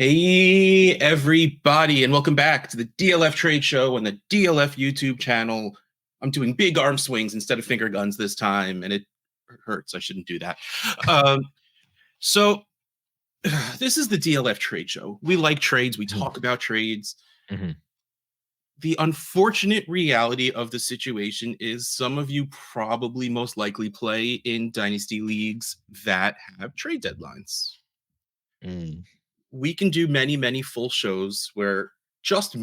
Hey, everybody, and welcome back to the DLF Trade Show on the DLF YouTube channel. I'm doing big arm swings instead of finger guns this time, and it hurts. I shouldn't do that. Um, so, this is the DLF Trade Show. We like trades, we talk about trades. Mm-hmm. The unfortunate reality of the situation is some of you probably most likely play in Dynasty leagues that have trade deadlines. We can do many full shows where just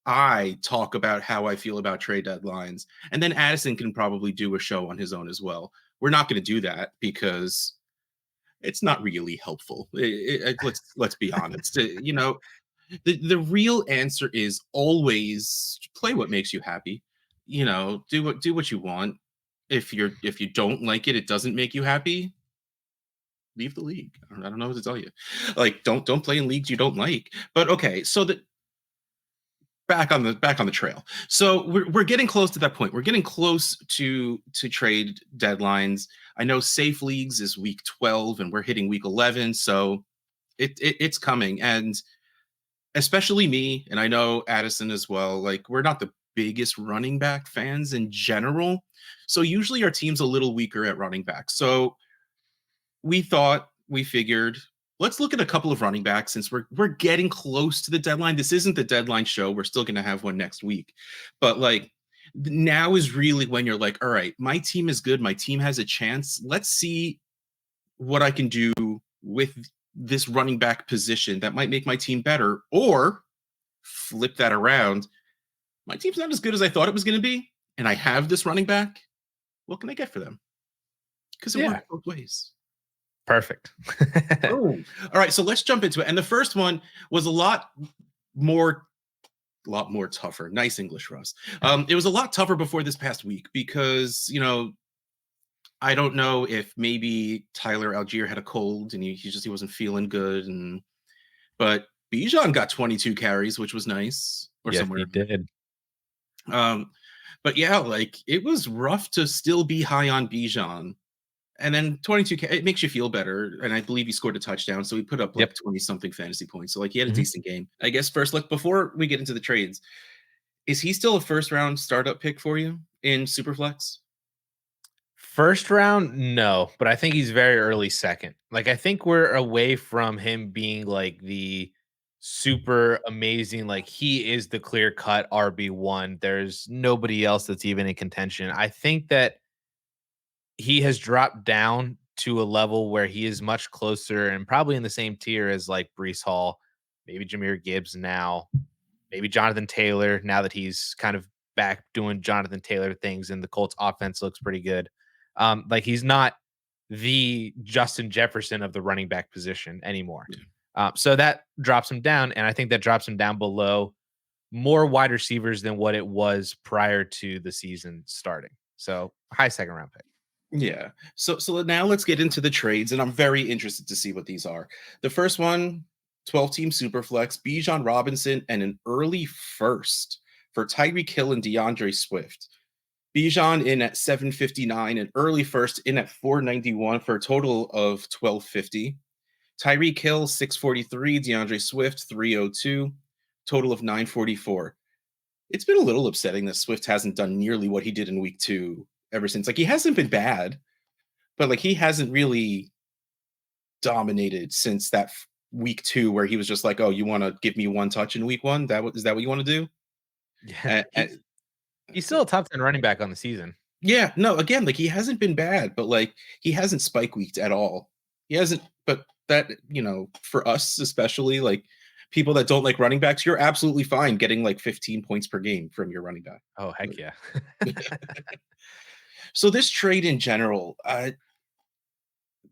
I talk about how I feel about trade deadlines, and then Addison can probably do a show on his own as well. We're not going to do that because it's not really helpful. Let's be honest. The real answer is always play what makes you happy. Do what you want. If you don't like it, it doesn't make you happy, leave the league. I don't know what to tell you. Like, don't play in leagues you don't like. But okay, so back on the trail. So we're getting close to that point. We're getting close to trade deadlines. I know safe leagues is week 12 and we're hitting week 11, so it's coming. And especially me, and I know Addison as well, like, we're not the biggest running back fans in general. So usually our team's a little weaker at running back. So we figured, let's look at a couple of running backs since we're getting close to the deadline. This isn't the deadline show. We're still going to have one next week. But like, now is really when you're like, all right, my team is good. My team has a chance. Let's see what I can do with this running back position that might make my team better, or flip that around. My team's not as good as I thought it was going to be, and I have this running back. What can I get for them? Because it works both ways. Perfect. Oh, all right. So let's jump into it. And the first one was a lot more tougher. Nice English, Russ. It was a lot tougher before this past week because, I don't know if maybe Tyler Algier had a cold and he wasn't feeling good. But Bijan got 22 carries, which was nice. Or yes, somewhere. He did. But yeah, like, it was rough to still be high on Bijan. And then 22, it makes you feel better. And I believe he scored a touchdown. So he put up like 20-something fantasy points. So like, he had a decent game. I guess first, look, before we get into the trades, is he still a first-round startup pick for you in Superflex? First round, no. But I think he's very early second. Like, I think we're away from him being like the super amazing, like, he is the clear-cut RB1. There's nobody else that's even in contention. I think that he has dropped down to a level where he is much closer and probably in the same tier as like Breece Hall, maybe Jahmyr Gibbs now, maybe Jonathan Taylor now that he's kind of back doing Jonathan Taylor things and the Colts offense looks pretty good. Like, he's not the Justin Jefferson of the running back position anymore. So that drops him down, and I think that drops him down below more wide receivers than what it was prior to the season starting. So high second round pick. Yeah. So now let's get into the trades, and I'm very interested to see what these are. The first one, 12-team Superflex, Bijan Robinson, and an early first for Tyreek Hill and DeAndre Swift. Bijan in at 759, and early first in at 491 for a total of 1250. Tyreek Hill 643, DeAndre Swift 302, total of 944. It's been a little upsetting that Swift hasn't done nearly what he did in week 2 ever since. Like, he hasn't been bad, but like, he hasn't really dominated since that week 2 where he was just like, oh, you want to give me one touch in week 1? Is that what you want to do? Yeah. He's still a top 10 running back on the season. Yeah, no, again, like, he hasn't been bad, but like, he hasn't spike weeked at all. He hasn't, but that, for us, especially like people that don't like running backs, you're absolutely fine getting like 15 points per game from your running back. Oh, heck yeah. So this trade in general,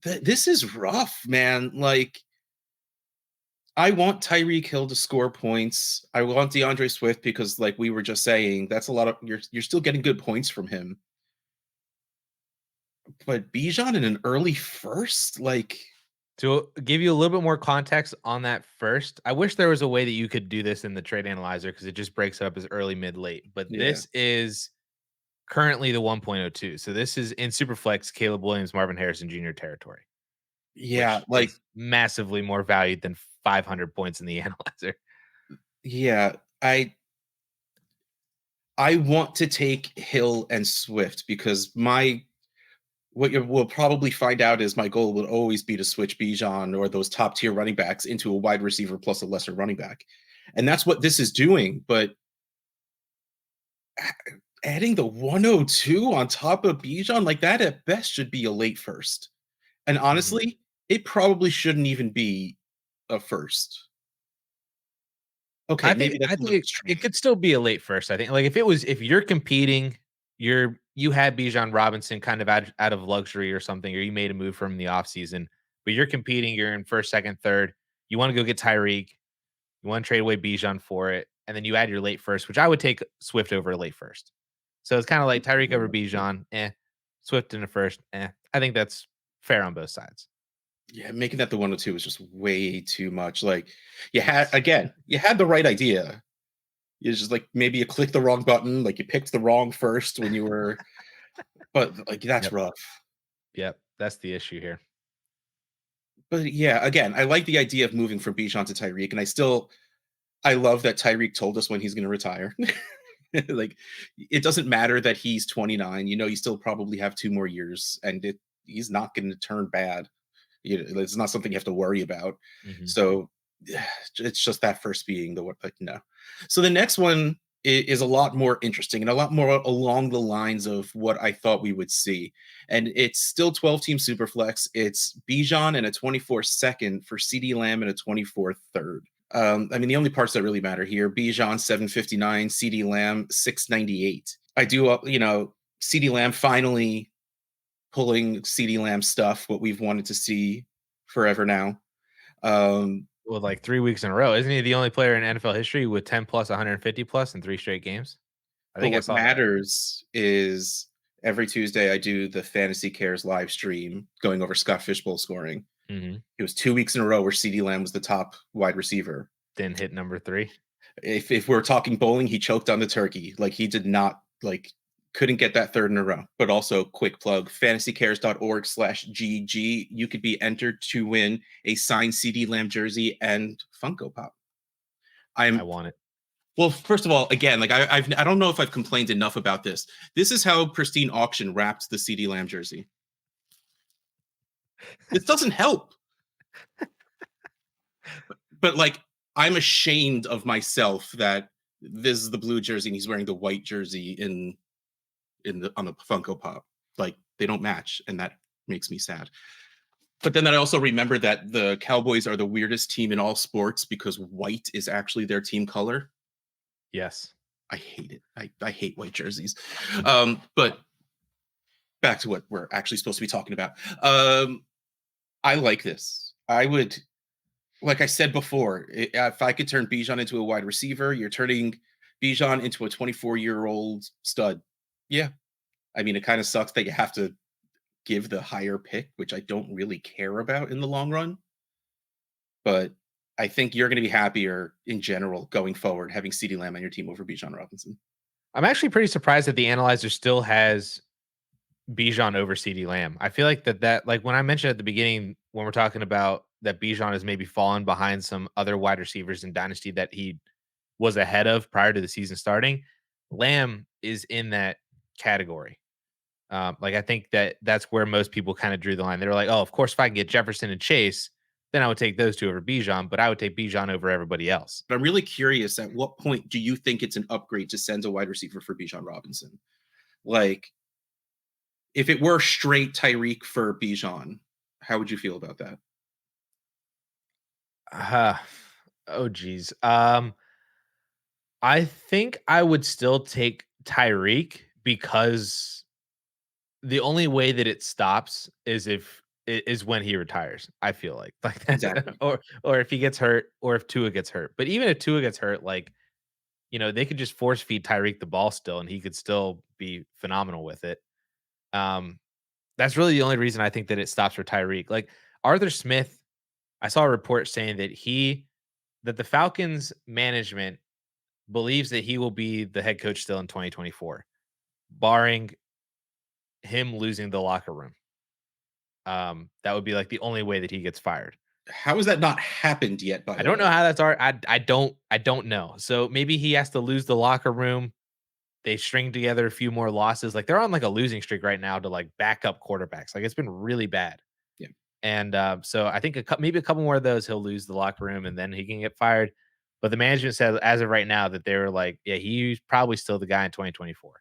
this is rough, man. Like, I want Tyreek Hill to score points. I want DeAndre Swift because, like we were just saying, that's a lot of you're still getting good points from him. But Bijan in an early first, like, to give you a little bit more context on that first, I wish there was a way that you could do this in the trade analyzer because it just breaks it up as early, mid, late. But this is currently the 1.02. So this is in Superflex, Caleb Williams, Marvin Harrison Jr. territory. Yeah, which like is massively more valued than 500 points in the analyzer. yeah, I want to take Hill and Swift because my what you will probably find out is my goal will always be to switch Bijan or those top tier running backs into a wide receiver plus a lesser running back. And that's what this is doing. But adding the 102 on top of Bijan, like that at best should be a late first. And Mhm. honestly, it probably shouldn't even be a first. Okay, maybe I that's a think little it extreme. could still be a late first. I think like if you're competing, you had Bijan Robinson kind of out of luxury or something, or you made a move from the offseason, but you're competing, you're in first, second, third. You want to go get Tyreek, you want to trade away Bijan for it, and then you add your late first, which I would take Swift over a late first. So it's kind of like Tyreek over Bijan, Swift in the first, I think that's fair on both sides. Yeah, making that the 102 is just way too much. Like you had the right idea. It's just like maybe you clicked the wrong button, like you picked the wrong first when you were but like that's Yep. rough. Yep. That's the issue here. But yeah, again, I like the idea of moving from Bijan to Tyreek, and I love that Tyreek told us when he's gonna retire. Like it doesn't matter that he's 29, you know, you still probably have 2 more years and he's not gonna turn bad. It's not something you have to worry about. Mhm. So it's just that first being the one, but no. So the next one is a lot more interesting and a lot more along the lines of what I thought we would see. And it's still 12 team superflex. It's Bijan and a 24 second for CD Lamb and a 24 third. I mean, the only parts that really matter here: Bijan 759, CD Lamb 698. I do, CD Lamb finally pulling CD Lamb stuff, what we've wanted to see forever now. Um, Well, like 3 weeks in a row. Isn't he the only player in NFL history with 10 plus, 150 plus in 3 straight games? I but think I what saw that. matters is every Tuesday I do the Fantasy Cares live stream going over Scott Fishbowl scoring. Mhm. It was 2 weeks in a row where CD Lamb was the top wide receiver. Didn't hit number 3. If we're talking bowling, he choked on the turkey. Like he did not like couldn't get that third in a row. But also, quick plug, fantasycares.org/GG. You could be entered to win a signed CD Lamb jersey and Funko Pop. I I'm want it. well, first of all, again, like I don't know if I've complained enough about this. This is how Pristine Auction wrapped the CD Lamb jersey. This doesn't help. But like I'm ashamed of myself that this is the blue jersey and he's wearing the white jersey in the on the Funko Pop. Like they don't match, and that makes me sad. But then I also remember that the Cowboys are the weirdest team in all sports because white is actually their team color. Yes. I hate it. I hate white jerseys. But back to what we're actually supposed to be talking about. I like this. I would, like I said before, if I could turn Bijan into a wide receiver, you're turning Bijan into a 24-year-old stud. Yeah. I mean, it kind of sucks that you have to give the higher pick, which I don't really care about in the long run. But I think you're going to be happier in general going forward having CeeDee Lamb on your team over Bijan Robinson. I'm actually pretty surprised that the analyzer still has Bijan over CD Lamb. I feel like that like when I mentioned at the beginning when we're talking about that Bijan has maybe fallen behind some other wide receivers in Dynasty that he was ahead of prior to the season starting, Lamb is in that category. Like I think that's where most people kind of drew the line. They were like, "Oh, of course, if I can get Jefferson and Chase, then I would take those two over Bijan, but I would take Bijan over everybody else." But I'm really curious, at what point do you think it's an upgrade to send a wide receiver for Bijan Robinson? Like, if it were straight Tyreek for Bijan, how would you feel about that? Uh, oh geez. I think I would still take Tyreek because the only way that it stops is is when he retires. I feel like that, Exactly. or if he gets hurt, or if Tua gets hurt. But even if Tua gets hurt, like they could just force feed Tyreek the ball still, and he could still be phenomenal with it. Um, that's really the only reason I think that it stops for Tyreek. Like Arthur Smith, I saw a report saying that the Falcons management believes that he will be the head coach still in 2024, barring him losing the locker room. That would be like the only way that he gets fired. How has that not happened yet, by I the don't know way? how that's art. I don't know. So maybe he has to lose the locker room. They string together a few more losses. Like they're on like a losing streak right now to like backup quarterbacks. Like it's been really bad. Yeah. And so I think maybe a couple more of those he'll lose the locker room and then he can get fired. But the management says as of right now that they were like, yeah, he's probably still the guy in 2024.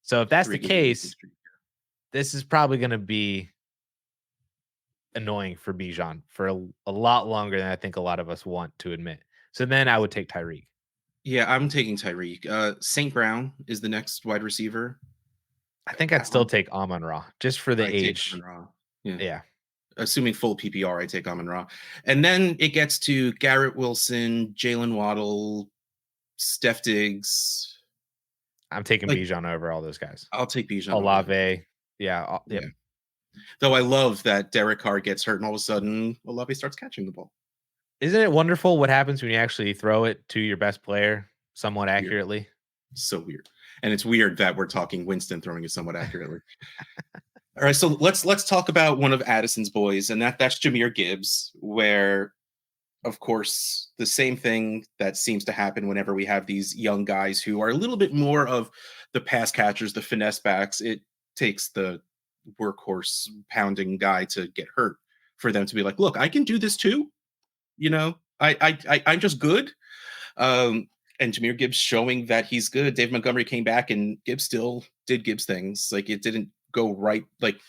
So if that's the 3 game losing case, streak. this is probably going to be annoying for Bijan for a lot longer than I think a lot of us want to admit. So then I would take Tyreek. Yeah, I'm taking Tyreek. St. Brown is the next wide receiver. I think I'd still take Amon-Ra just for the I take age. Amon-Ra. Yeah. Yeah. Assuming full PPR, I take Amon-Ra. And then it gets to Garrett Wilson, Jalen Waddle, Steph Diggs. I'm taking Like, Bijan over all those guys. I'll take Bijan over them. Olave. Yeah. Yep. Yeah. Though I love that Derek Carr gets hurt and all of a sudden Olave starts catching the ball. Isn't it wonderful what happens when you actually throw it to your best player somewhat Weird. accurately? So weird. And it's weird that we're talking Winston throwing it somewhat accurately. All right, so let's talk about one of Addison's boys, and that's Jahmyr Gibbs, where, of course, the same thing that seems to happen whenever we have these young guys who are a little bit more of the pass catchers, the finesse backs. It takes the workhorse pounding guy to get hurt for them to be like, look, I can do this too. You know, I'm just good. And Jahmyr Gibbs showing that he's good. Dave Montgomery came back and Gibbs still did Gibbs things. Like it didn't go right. Like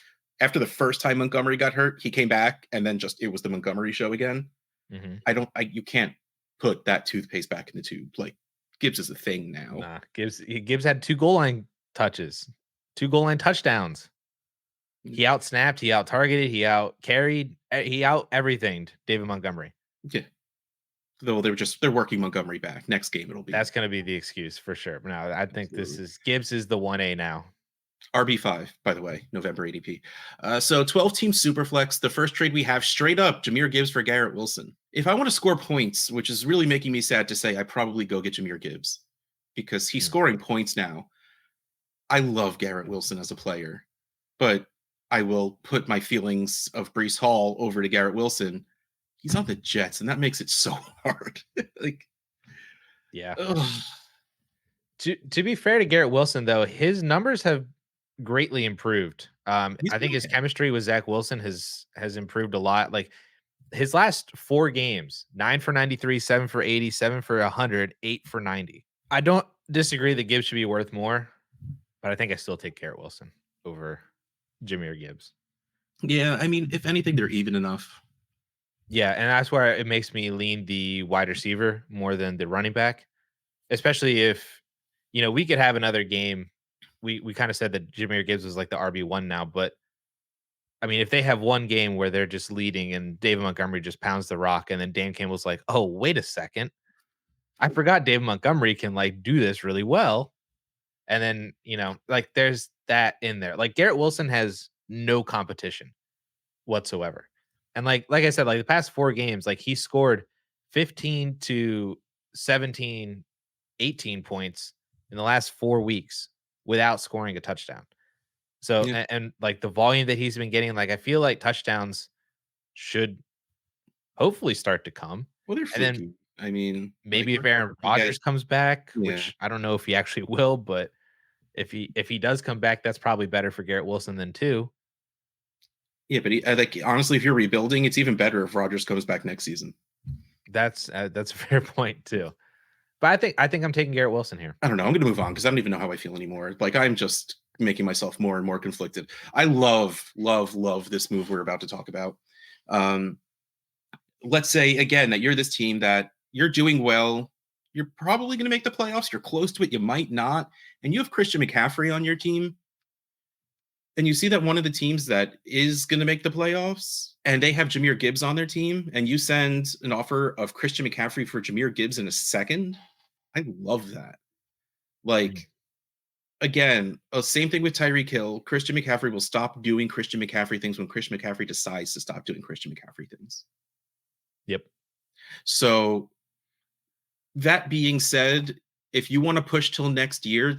after the first time Montgomery got hurt, he came back and then just it was the Montgomery show again. Mm-hmm. You can't put that toothpaste back in the tube. Like Gibbs is a thing now. Nah, Gibbs had 2 goal line touches, 2 goal line touchdowns. He out snapped, he out targeted, he out carried, he out everything. David Montgomery. Yeah. Though they're working Montgomery back. Next game it'll be. That's going to be the excuse for sure. No, I think Gibbs is the 1A now. RB5, by the way, November ADP. So 12-team Superflex. The first trade we have straight up Jahmyr Gibbs for Garrett Wilson. If I want to score points, which is really making me sad to say, I probably go get Jahmyr Gibbs because he's scoring points now. I love Garrett Wilson as a player, but I will put my feelings of Breece Hall over to Garrett Wilson. He's on the Jets, and that makes it so hard. Like, yeah. Ugh. To be fair to Garrett Wilson, though, his numbers have greatly improved. I think his chemistry with Zach Wilson has improved a lot. Like his last 4 games, 9 for 93, 7 for 80, 7 for 100, 8 for 90. I don't disagree that Gibbs should be worth more, but I think I still take Garrett Wilson over Jahmyr Gibbs. Yeah, I mean, if anything, they're even enough. Yeah, and that's where it makes me lean the wide receiver more than the running back, especially if, we could have another game. We kind of said that Jahmyr Gibbs was like the RB1 now, but I mean, if they have one game where they're just leading and David Montgomery just pounds the rock and then Dan Campbell's like, oh, wait a second. I forgot David Montgomery can like do this really well. And then, like there's that in there. Like Garrett Wilson has no competition whatsoever. And like I said, like the past 4 games, like he scored 15 to 17, 18 points in the last 4 weeks without scoring a touchdown. So, and like the volume that he's been getting, like I feel like touchdowns should hopefully start to come. Well, they're fluky. And then I mean, maybe if Aaron Rodgers comes back, which I don't know if he actually will, but if he does come back, that's probably better for Garrett Wilson than 2. Yeah, but like honestly, if you're rebuilding, it's even better if Rodgers comes back next season. That's a fair point too. But I think I'm taking Garrett Wilson here. I don't know. I'm going to move on because I don't even know how I feel anymore. Like I'm just making myself more and more conflicted. I love this move we're about to talk about. Let's say again that you're this team that you're doing well. You're probably going to make the playoffs. You're close to it. You might not. And you have Christian McCaffrey on your team. And you see that one of the teams that is going to make the playoffs and they have Jahmyr Gibbs on their team and you send an offer of Christian McCaffrey for Jahmyr Gibbs in a second. I love that. Like, again, same thing with Tyreek Hill. Christian McCaffrey will stop doing Christian McCaffrey things when Christian McCaffrey decides to stop doing Christian McCaffrey things. Yep. So that being said, if you want to push till next year,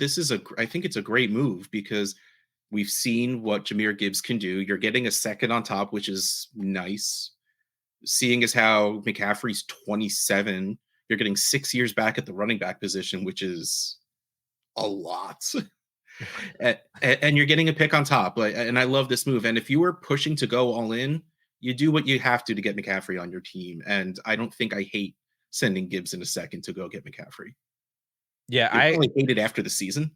I think it's a great move because We've seen what Jahmyr Gibbs can do. You're getting a second on top, which is nice. Seeing as how McCaffrey's 27, you're getting 6 years back at the running back position, which is a lot. And you're getting a pick on top. And I love this move. And if you were pushing to go all in, you do what you have to get McCaffrey on your team. And I don't think I hate sending Gibbs in a second to go get McCaffrey. Yeah, You'll probably hate it after the season,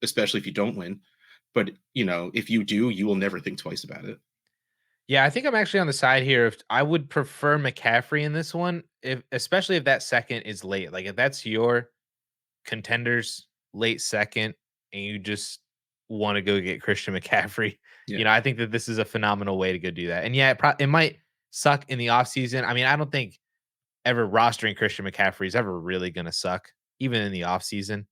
especially if you don't win. But if you do, you will never think twice about it. yeah, I think I'm actually on the side here of I would prefer McCaffrey in this one, if especially if that second is late. Like if that's your contenders late second and you just want to go get Christian McCaffrey, Yeah. I think that this is a phenomenal way to go do that. And yeah, it might suck in the offseason. I mean, I don't think ever rostering Christian McCaffrey is ever really going to suck, even in the offseason.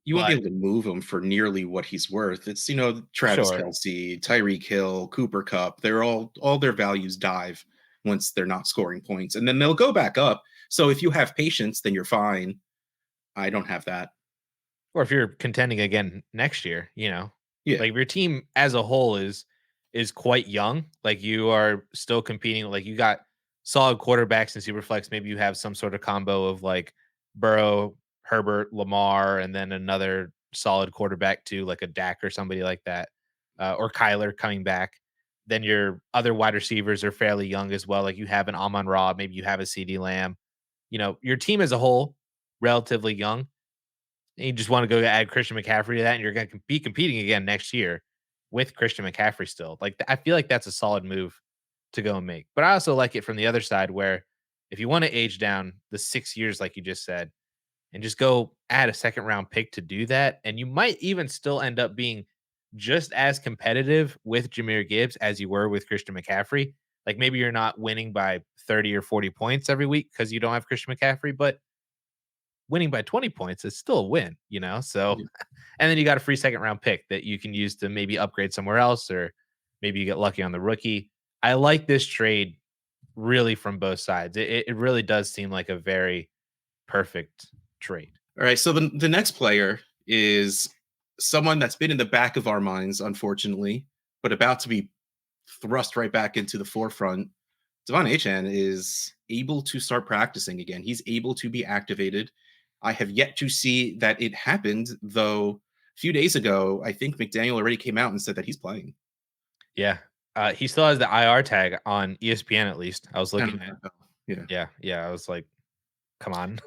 You won't be But able to move him for nearly what he's worth. It's, Travis sure. Kelce, Tyreek Hill, Cooper Cup. They're all their values dive once they're not scoring points. And then they'll go back up. So if you have patience, then you're fine. I don't have that. Or if you're contending again next year, Yeah. like if your team as a whole is quite young, like you are still competing, like you got solid quarterbacks in Superflex. Maybe you have some sort of combo of like Burrow, Herbert, Lamar, and then another solid quarterback too, like a Dak or somebody like that, or Kyler coming back. Then your other wide receivers are fairly young as well. Like you have an Amon Ra, maybe you have a CD Lamb. Your team as a whole, relatively young, and you just want to go add Christian McCaffrey to that, and you're going to be competing again next year with Christian McCaffrey still. Like, I feel like that's a solid move to go and make. But I also like it from the other side where if you want to age down the 6 years, like you just said, and just go add a second round pick to do that, and you might even still end up being just as competitive with Jahmyr Gibbs as you were with Christian McCaffrey. Like maybe you're not winning by 30 or 40 points every week because you don't have Christian McCaffrey, but winning by 20 points is still a win. So, Yeah. and then you got a free second round pick that you can use to maybe upgrade somewhere else, or maybe you get lucky on the rookie. I like this trade really from both sides. It really does seem like a very perfect trade. All right. So the next player is someone that's been in the back of our minds, unfortunately, but about to be thrust right back into the forefront. Devon Achane is able to start practicing again. He's able to be activated. I have yet to see that it happened, though a few days ago, I think McDaniel already came out and said that he's playing. Yeah. He still has the IR tag on ESPN, at least. I was looking at. Yeah. Yeah. I was like, come on.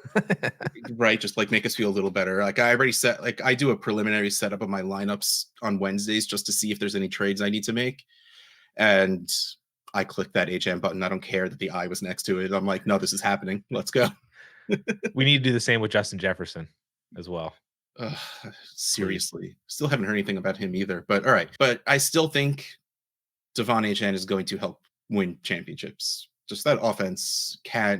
Right. Just like make us feel a little better. Like I already set, like I do a preliminary setup of my lineups on Wednesdays just to see if there's any trades I need to make. And I clicked that HM button. I don't care that the I was next to it. I'm like, no, this is happening. Let's go. We need to do the same with Justin Jefferson as well. Seriously. Still haven't heard anything about him either. But all right. But I still think Devon Achane is going to help win championships. Just that offense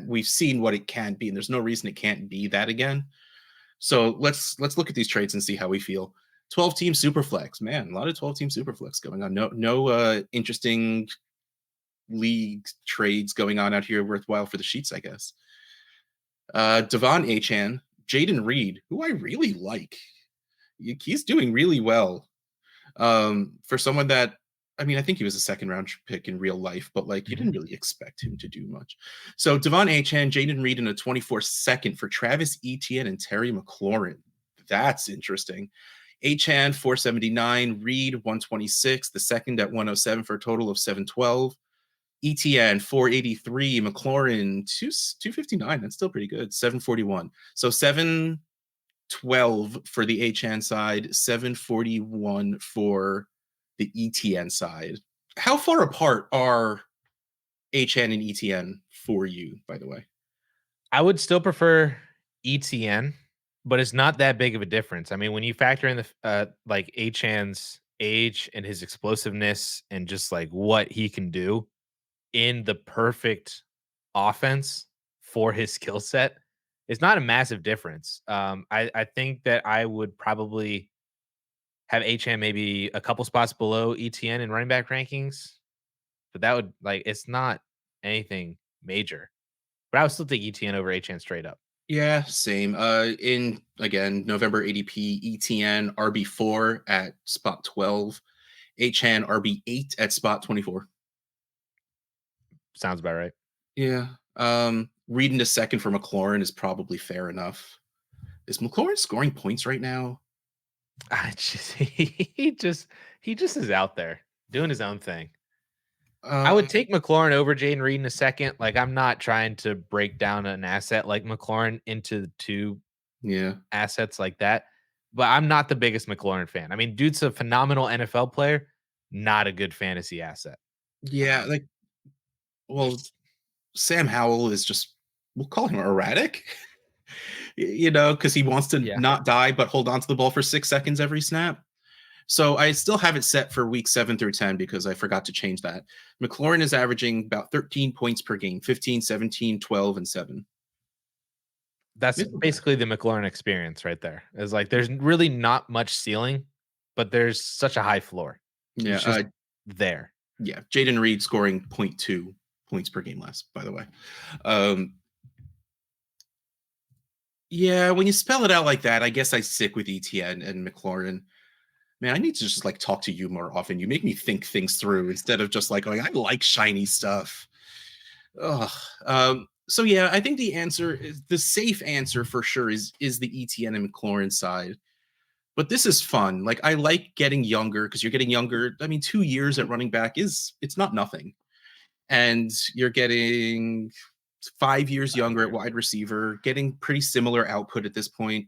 we've seen what it can be, and there's no reason it can't be that again. So let's look at these trades and see how we feel. 12-team superflex. Man, a lot of 12-team superflex going on. No interesting league trades going on out here worthwhile for the sheets, I guess. Devon Achane, Jaden Reed, who I really like. He's doing really well. For someone that, I mean, I think he was a second round pick in real life, but like you didn't really expect him to do much. So Devon Achane, Jaden Reed in a 24 second for Travis Etienne and Terry McLaurin. That's interesting. Achane 479, Reed 126, the second at 107 for a total of 712. ETN 483, McLaurin 259. That's still pretty good. 741. So 712 for the HN side, 741 for the ETN side. How far apart are HN and ETN for you, by the way? I would still prefer ETN, but it's not that big of a difference. I mean, when you factor in the like Achan's age and his explosiveness and just like what he can do in the perfect offense for his skill set, it's not a massive difference. I think that I would probably have HM maybe a couple spots below ETN in running back rankings, but that would like it's not anything major. But I would still take ETN over HN straight up. Yeah, same. In again November ADP, ETN RB4 at spot 12, Achane RB8 at spot 24. Sounds about right. Yeah. Reading a second for McLaurin is probably fair enough. Is McLaurin scoring points right now? I just he just is out there doing his own thing. I would Um, take McLaurin over Jaden Reed in a second. Like, I'm not trying to break down an asset like McLaurin into two yeah. assets like that, but I'm not the biggest McLaurin fan. I mean, dude's a phenomenal NFL player, not a good fantasy asset. Yeah, Um, like well, Sam Howell is just we'll call him erratic. Because he wants to yeah, not die but hold on to the ball for 6 seconds every snap. So I still have it set for week 7 through 10 because I forgot to change that. McLaurin is averaging about 13 points per game, 15, 17, 12, and 7. that's It's okay. basically the McLaurin experience right there. Is like there's really not much ceiling, but there's such a high floor. Yeah. He's just there. Yeah. Jaden Reed scoring zero point 0.2 points per game less, by the way. Um, yeah, when you spell it out like that, I guess I stick with ETN and McLaurin. Man, I need to just like talk to you more often. You make me think things through instead of just like going, I like shiny stuff. Ugh. So yeah, I think the answer is the safe answer for sure is the ETN and McLaurin side. But this is fun. Like I like getting younger because you're getting younger. I mean, 2 years at running back it's not nothing. And you're getting 5 years I younger at agree. wide receiver, getting pretty similar output at this point,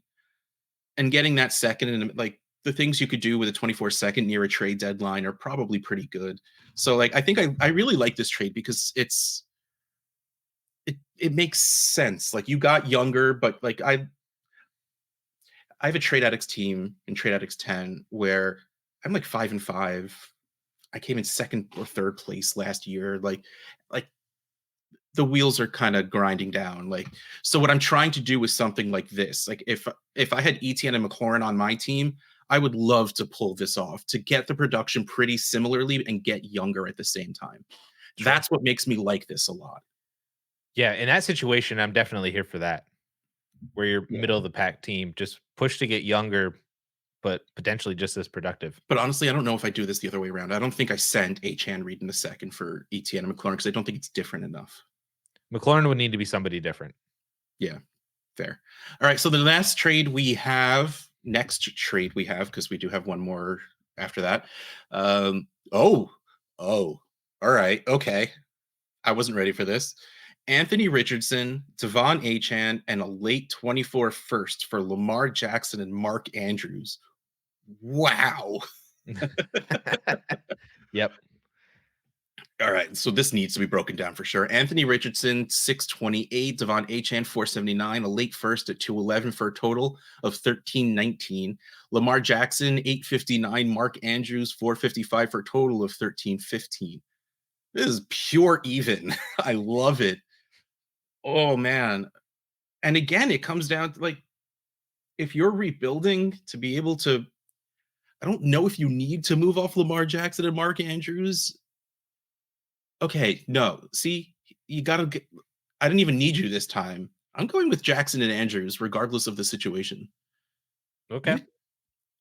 and getting that second and like the things you could do with a 24 second near a trade deadline are probably pretty good. So like I think I really like this trade because it makes sense. Like you got younger, but like I have a trade addicts team in trade addicts 10 where I'm like 5-5. I came in second or third place last year. Like the wheels are kind of grinding down. Like so what I'm trying to do is something like this. Like if I had ETN and McLaurin on my team, I would love to pull this off to get the production pretty similarly and get younger at the same time. Sure. That's what makes me like this a lot. Yeah, in that situation, I'm definitely here for that. Where you're Yeah. middle of the pack team, just push to get younger, but potentially just as productive. But honestly, I don't know if I do this the other way around. I don't think I send Achane Reed in the second for ETN and McLaurin because I don't think it's different enough. McLaurin would need to be somebody different. Yeah, fair. All right. So the last trade we have, next trade we have, because we do have one more after that. Oh, all right. Okay. I wasn't ready for this. Anthony Richardson, Devon Achan, and a late 24 first for Lamar Jackson and Mark Andrews. Wow. Yep. All right, so this needs to be broken down for sure. Anthony Richardson, 628, Devon Achan, 479, a late first at 211 for a total of 1319. Lamar Jackson, 859, Mark Andrews, 455 for a total of 1315. This is pure even. I love it. Oh man. And again, it comes down to like if you're rebuilding to be able to, I don't know if you need to move off Lamar Jackson and Mark Andrews. Okay, no. See, you gotta get I didn't even need you this time. I'm going with Jackson and Andrews, regardless of the situation. Okay.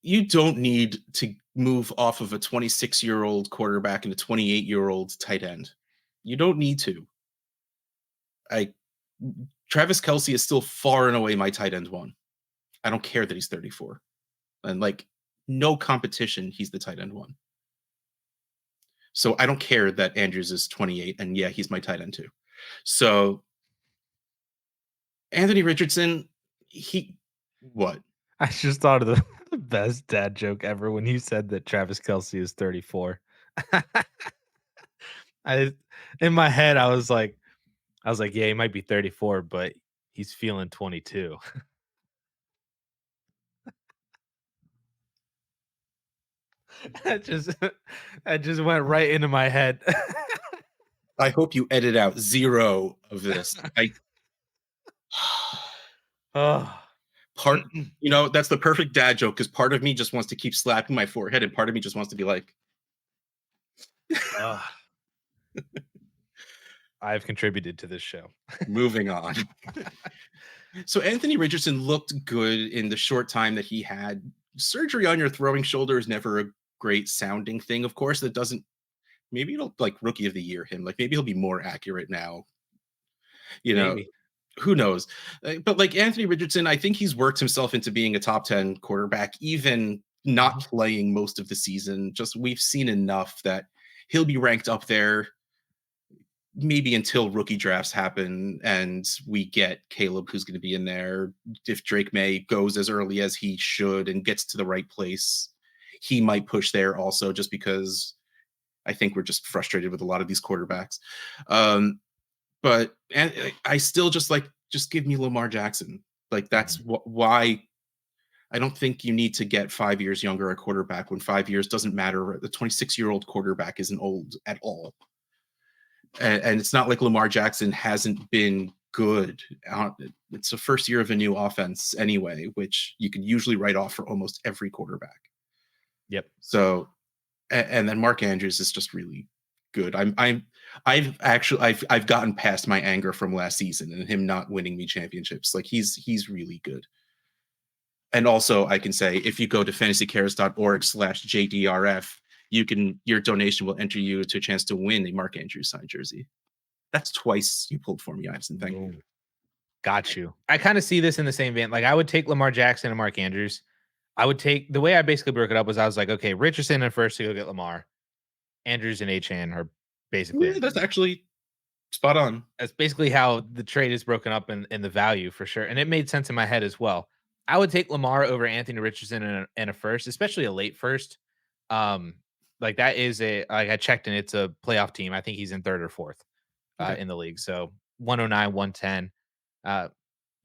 You you don't need to move off of a 26-year-old quarterback and a 28-year-old tight end. You don't need to. I Travis Kelsey is still far and away my tight end one. I don't care that he's 34. And like no competition, he's the tight end one. So I don't care that Andrews is 28 and yeah, he's my tight end too. So Anthony Richardson, he what? I just thought of the best dad joke ever when you said that Travis Kelsey is 34. I in my head, I was like, yeah, he might be 34, but he's feeling 22. That just that just went right into my head. I hope you edit out zero of this. I Oh. part that's the perfect dad joke because part of me just wants to keep slapping my forehead and part of me just wants to be like, Ugh. I've contributed to this show. moving on. So Anthony Richardson looked good in the short time that he had. Surgery on your throwing shoulder is never a great sounding thing. Of course, that doesn't. Maybe it'll like rookie of the year him. Like maybe he'll be more accurate now. You know, Maybe. who knows? But like Anthony Richardson, I think he's worked himself into being a top 10 quarterback, even not Mhm. playing most of the season. Just we've seen enough that he'll be ranked up there maybe until rookie drafts happen and we get Caleb who's going to be in there. If Drake May goes as early as he should and gets to the right place, he might push there also just because I think we're just frustrated with a lot of these quarterbacks. But and I still just give me Lamar Jackson. Like that's Mhm. why I don't think you need to get 5 years younger a quarterback when 5 years doesn't matter. The 26-year-old quarterback isn't old at all. And it's not like Lamar Jackson hasn't been good. It's the first year of a new offense anyway, which you can usually write off for almost every quarterback. Yep. So, and then Mark Andrews is just really good. I've gotten past my anger from last season and him not winning me championships. Like he's really good. And also, I can say if you go to fantasycares.org/JDRF, your donation will enter you to a chance to win a Mark Andrews signed jersey. That's twice you pulled for me, Addison. Thank you. Boom. Got you. I kind of see this in the same vein. Like I would take Lamar Jackson and Mark Andrews. I would take the way I basically broke it up was I was like, okay, Richardson in first to go get Lamar. Andrews and Achane are basically Yeah, that's actually spot on. that's basically how the trade is broken up in the value for sure. And it made sense in my head as well. I would take Lamar over Anthony Richardson in a first, especially a late first. Um, like that is like I checked and it's a playoff team. I think he's in third or fourth Okay. in the league. So 109, 110. Uh,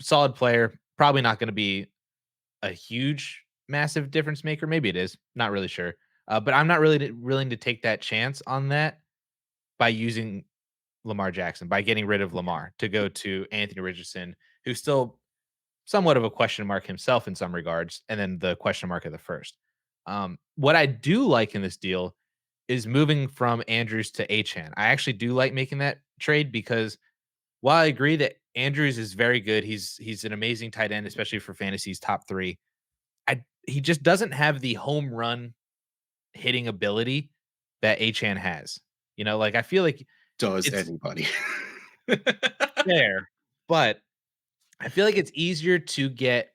solid player. Probably not going to be a huge, massive difference maker. Maybe it is. Not really sure. But I'm not really willing to take that chance on that by using Lamar Jackson, by getting rid of Lamar to go to Anthony Richardson, who's still somewhat of a question mark himself in some regards, and then the question mark of the first. What I do like in this deal is moving from Andrews to Achan. I actually do like making that trade because while I agree that Andrews is very good, he's an amazing tight end, especially for fantasy's top three. He just doesn't have the home run hitting ability that Achan has. You know, like I feel like Does it's anybody? fair, but I feel like it's easier to get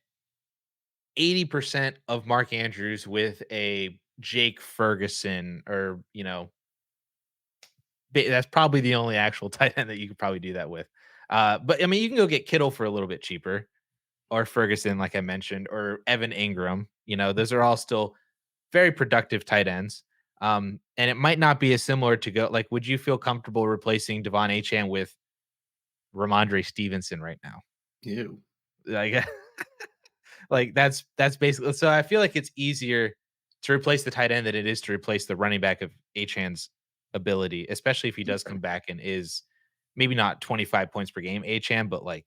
80% of Mark Andrews with a Jake Ferguson or, that's probably the only actual tight end that you could probably do that with. But I mean, you can go get Kittle for a little bit cheaper or Ferguson, like I mentioned, or Evan Ingram. Those are all still very productive tight ends. And it might not be as similar to go like, would you feel comfortable replacing Devon Achan with Ramondre Stevenson right now? Ew. Like, like that's basically so I feel like it's easier to replace the tight end than it is to replace the running back of Achan's ability, especially if he does come back and is maybe not 25 points per game Achan, but like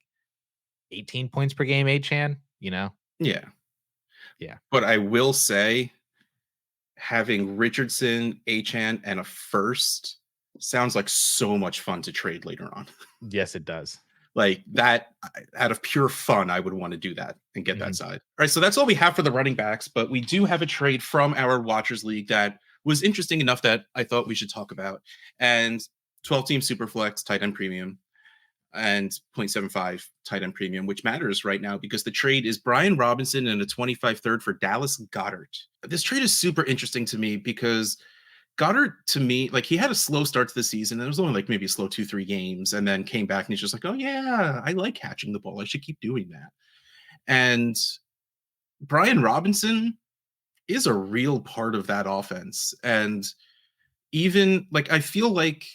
18 points per game Achan, Yeah. Yeah. But I will say having Richardson, Achan, and a first sounds like so much fun to trade later on. Yes, it does. Like that, out of pure fun, I would want to do that and get that Mhm. side. All right, so that's all we have for the running backs, but we do have a trade from our Watchers League that was interesting enough that I thought we should talk about. And 12 team Superflex tight end premium and 0.75 tight end premium, which matters right now because the trade is Bijan Robinson and a 25 third for Dallas Goedert. This trade is super interesting to me because Goddard, to me, like he had a slow start to the season. And it was only like maybe a slow 2-3 games, and then came back and he's just like, oh yeah, I like catching the ball. I should keep doing that. And Bijan Robinson is a real part of that offense. And even like I feel like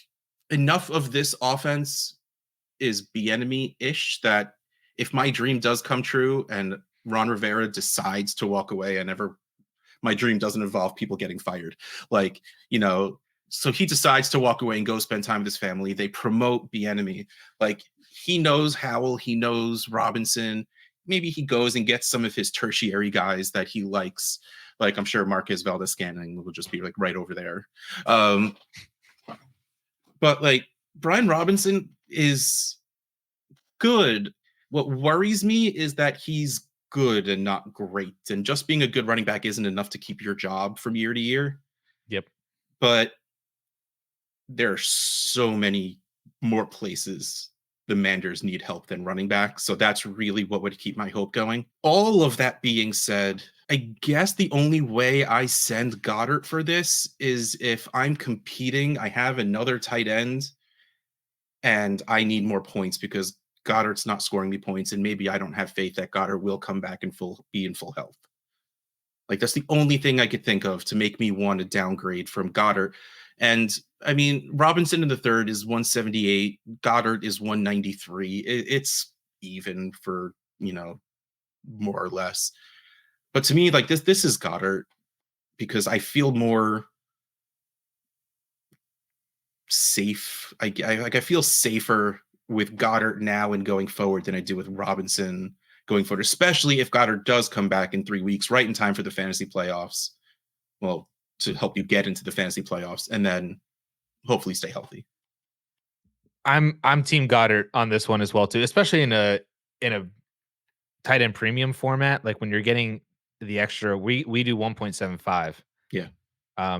enough of this offense is Bieniemy-ish that if my dream does come true and Ron Rivera decides to walk away and ever my dream doesn't involve people getting fired. Like, so he decides to walk away and go spend time with his family. They promote Bieniemy. Like he knows Howell, he knows Robinson. Maybe he goes and gets some of his tertiary guys that he likes. Like I'm sure Marquez Valdez Scanning will just be like right over there. But like Brian Robinson is good, What worries me is that he's good and not great. And just being a good running back isn't enough to keep your job from year to year. Yep. But there are so many more places the Manders need help than running back. So that's really what would keep my hope going. All of that being said, I guess the only way I send Goddard for this is if I'm competing, I have another tight end and I need more points because Goddard's not scoring me points, and maybe I don't have faith that Goddard will come back and be in full health. Like that's the only thing I could think of to make me want to downgrade from Goddard. And I mean, Robinson in the third is 178, Goddard is 193. It's even for, more or less. But to me, like this is Goddard because I feel more safe. I feel safer with Goddard now and going forward than I do with Robinson going forward, especially if Goddard does come back in 3 weeks, right in time for the fantasy playoffs. Well, to help you get into the fantasy playoffs and then hopefully stay healthy. I'm team Goddard on this one as well too, especially in a tight end premium format. Like when you're getting the extra, we do 1.75. Yeah.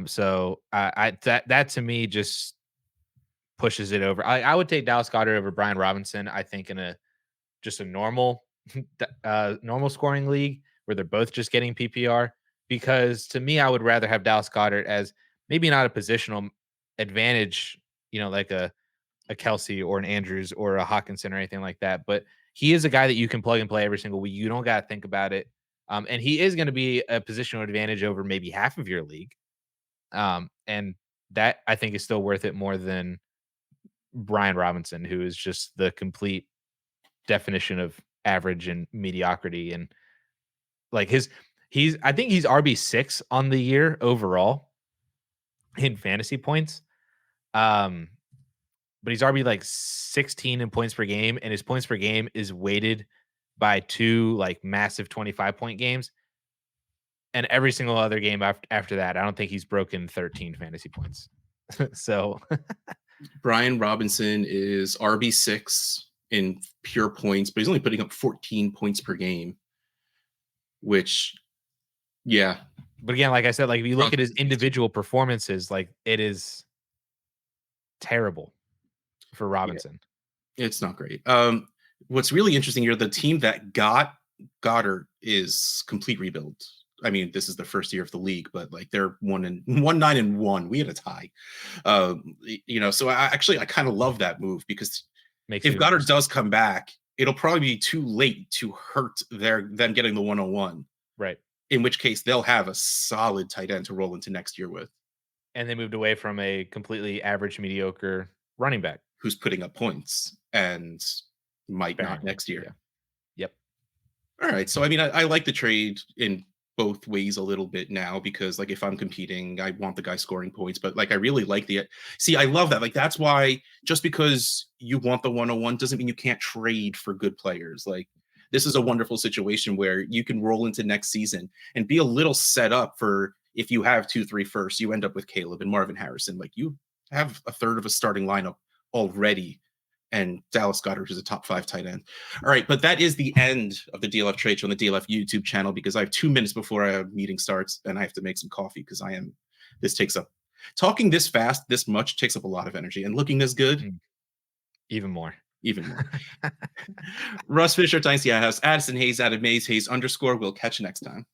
So that to me just pushes it over. I would take Dallas Goedert over Brian Robinson. I think in a normal normal scoring league where they're both just getting PPR, because to me I would rather have Dallas Goedert as maybe not a positional advantage, like a Kelsey or an Andrews or a Hawkinson or anything like that, but he is a guy that you can plug and play every single week. You don't got to think about it. And he is going to be a positional advantage over maybe half of your league. And that I think is still worth it more than Brian Robinson, who is just the complete definition of average and mediocrity. And like I think he's RB6 on the year overall in fantasy points. But he's RB like 16 in points per game, and his points per game is weighted by 2 like massive 25-point games. And every single other game after that, I don't think he's broken 13 fantasy points. So Brian Robinson is RB6 in pure points, but he's only putting up 14 points per game, which, yeah. But again, like I said, like if you look at his individual performances, like it is terrible for Robinson. Yeah, it's not great. What's really interesting here, the team that got Goddard is complete rebuild. I mean, this is the first year of the league, but like they're 1-9-1. We had a tie. So I kind of love that move because if Goddard does come back, it'll probably be too late to hurt them getting the 101. Right. In which case they'll have a solid tight end to roll into next year with. And they moved away from a completely average, mediocre running back who's putting up points and might not next year. Yeah. Yep. All right. So, I mean, I like the trade in both ways a little bit now because, like, if I'm competing, I want the guy scoring points. But, like, I really like I love that. Like, that's why just because you want the 101 doesn't mean you can't trade for good players. Like, this is a wonderful situation where you can roll into next season and be a little set up for if you have 2-3 firsts, you end up with Caleb and Marvin Harrison. Like, you have a third of a starting lineup already, and Dallas Goedert is a top 5 tight end. All right, but that is the end of the DLF Trade Show on the DLF YouTube channel because I have 2 minutes before our meeting starts and I have to make some coffee because talking this fast, this much takes up a lot of energy, and looking this good, even more. Russ Fisher, Dynasty House, Addison Hayes, @MazeHayes_. We'll catch you next time.